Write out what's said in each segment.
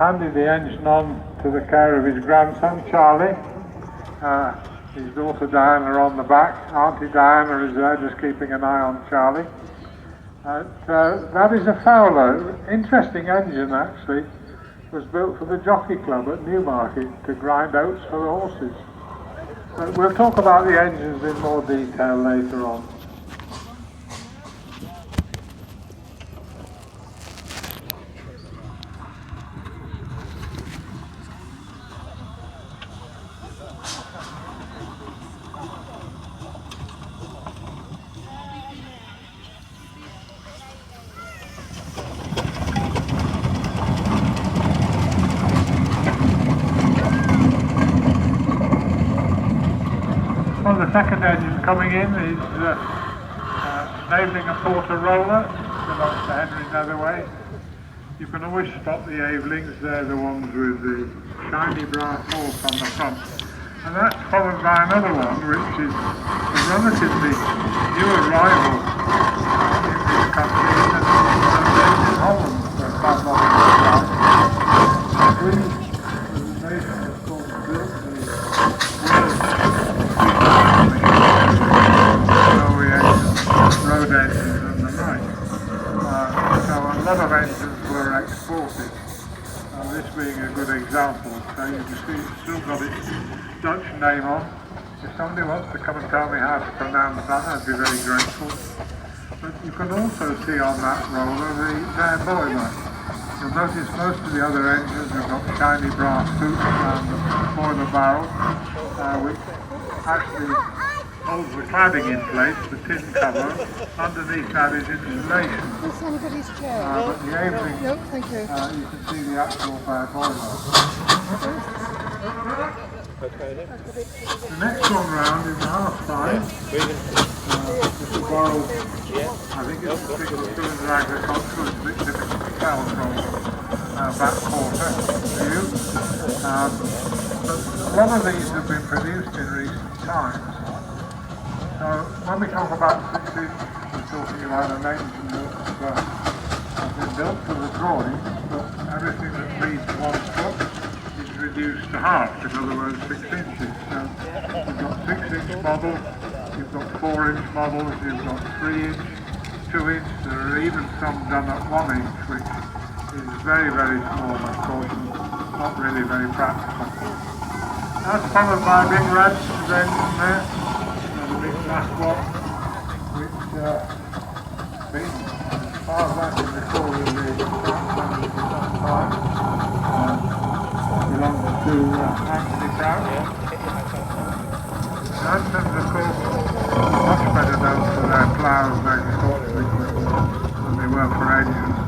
handed the engine on to the care of his grandson, Charlie. His daughter Diana on the back. Auntie Diana is there just keeping an eye on Charlie. That is a Fowler. Interesting engine actually. Was built for the Jockey Club at Newmarket to grind oats for the horses. But we'll talk about the engines in more detail later on. Well, the second engine coming in is enabling a porter roller, belongs to Henry Netherway. You can always spot the Avelings, they're the ones with the shiny brass horse on the front. And that's followed by another one, which is a relatively new arrival in this country, and in Holland for quite a long time. We, as a nation, of course, built the road engines and the like. So a lot of engines were exported, this being a good example. So you can see it's still got its Dutch name on. If somebody wants to come and tell me how to pronounce that, I'd be very grateful. But you can also see on that roller their boiler. You'll notice most of the other engines have got shiny brass hoops around the boiler barrel, which actually holds the cladding in place, the tin cover. Underneath that is insulation. Is anybody's chair? But the Aveling, no, thank you. You can see the actual boiler. The next one round is R5. Just to borrow, I think it's a cylinder agricultural, it's a bit difficult to tell from back quarter view. But a lot of these have been produced in recent times. So when we talk about 6 inch, we're talking about an engine that has been built for the drawing, but everything that leads 1 foot is reduced to half, in other words 6 inches. So you've got 6 inch models, you've got 4 inch models, you've got 3 inch, 2 inch, there are even some done at 1 inch, which is very, very small, of course, and not really very practical. That's followed by a big red engine there. Big black one, which been, as far as I can recall, in the time, belongs to Anthony Brown. Lanterns, of course, are much better known for their ploughs and agricultural equipment than they were for engines.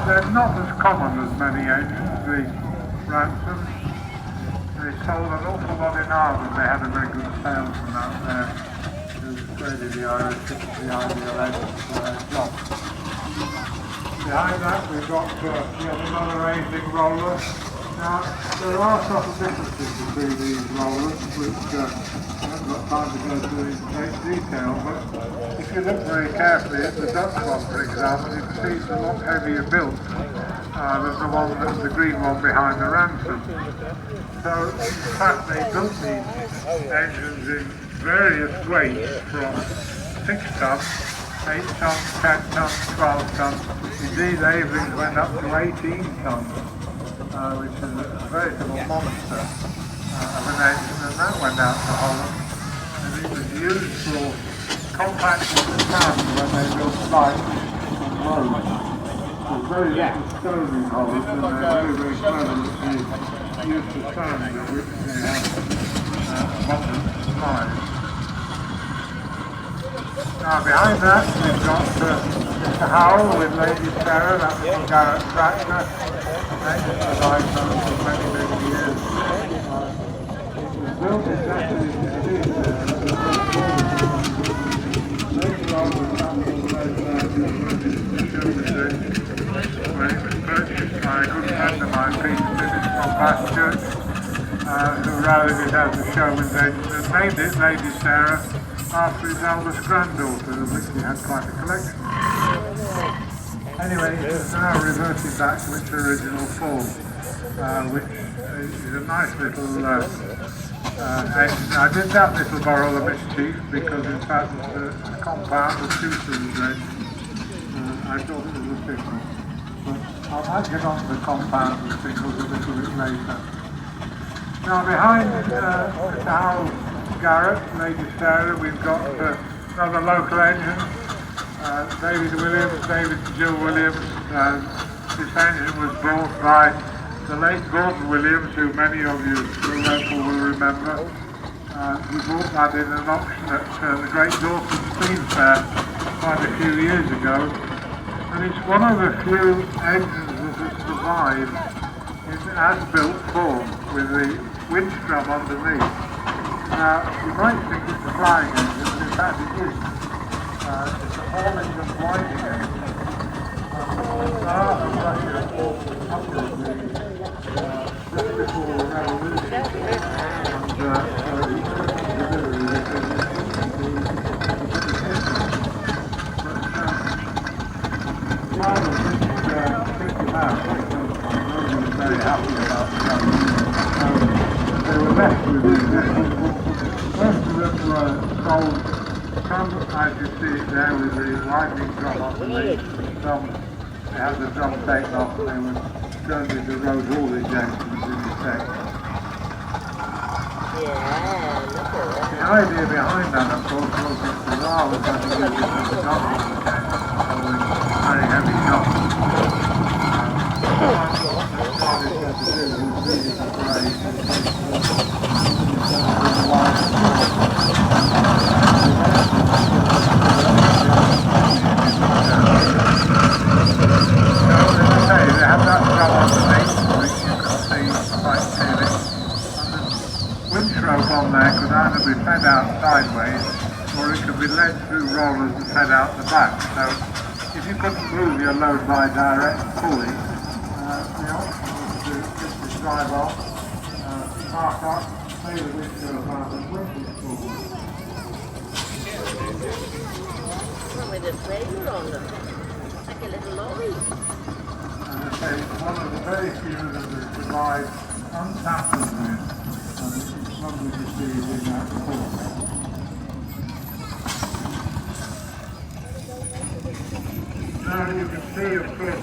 They're not as common as many engines, the Ransoms. They sold an awful lot in Ireland. They had a very good salesman out there who traded the Irish into the ideal engine for their job. Behind that we've got yet another Aveling roller. Now there are sort of differences between these rollers, which I haven't got time to go through in great detail, but if you look very carefully at the Dutch one, for example, you can see it's a lot heavier built than the one that's the green one behind the Ransom. So in fact they built these engines in various weights from 6 tons, 8 tons, 10 tons, 12 tons. Indeed Avelings went up to 18 tons, which is a veritable monster of an engine, and that went out to Holland. And it was used for compacting the sand when they built sites and roads. There's very little stone in Holland, and they're very, very clever that they use the sand of which they have abundant supplies. Now behind that we've got Mr. Howell with Lady Sarah, that's from Garrett Tractor, an engine that I've known for many, many years. It was built exactly as you see there. Later on the sample when it was purchased by a good friend of mine, Peter Bennett from Bath Church, who rallied it as a showman's engine and named it Lady Sarah after his eldest granddaughter, of which he had quite a collection. Anyway, it's now reverted back to its original form, which is a nice little engine. I did that little barrel of mischief because in fact the compound, the two-cylinder engine, I thought it was a single. But I might get on to the compound and singles a little bit later. Now behind Mr. Harold Garrett, Lady Sarah, we've got another local engine, David Williams, David and Jill Williams. This engine was brought by the late Gordon Williams, who many of you will remember. He bought that in an auction at the Great Dorking Steam Fair quite a few years ago. And it's one of the few engines that has survived in as-built form with the winch drum underneath. Now, you might think it's a flying engine, but in fact it is. It's a four-engine winding engine. Russia bought a couple of these just before the revolution. And he took them to delivery because rather than pick them out, nobody was very happy about them. They were left with these engines. Most of them were sold, some as you see it there with the winding drum underneath, some they had the drum taken off and they were turned into road haulage engines in effect. The idea behind that, of course, was that the rail was going to use it as a double following very heavy shots. On there could either be fed out sideways or it could be led through rollers and fed out the back. So if you couldn't move your load by direct pulley, the option was to just drive off, park up, pay the windshield around and winch it forward. With a trailer on them, like a little lorry. And I say it's one of the very few that has survived untampered with. Lovely to see you in that form. Now you can see, of course,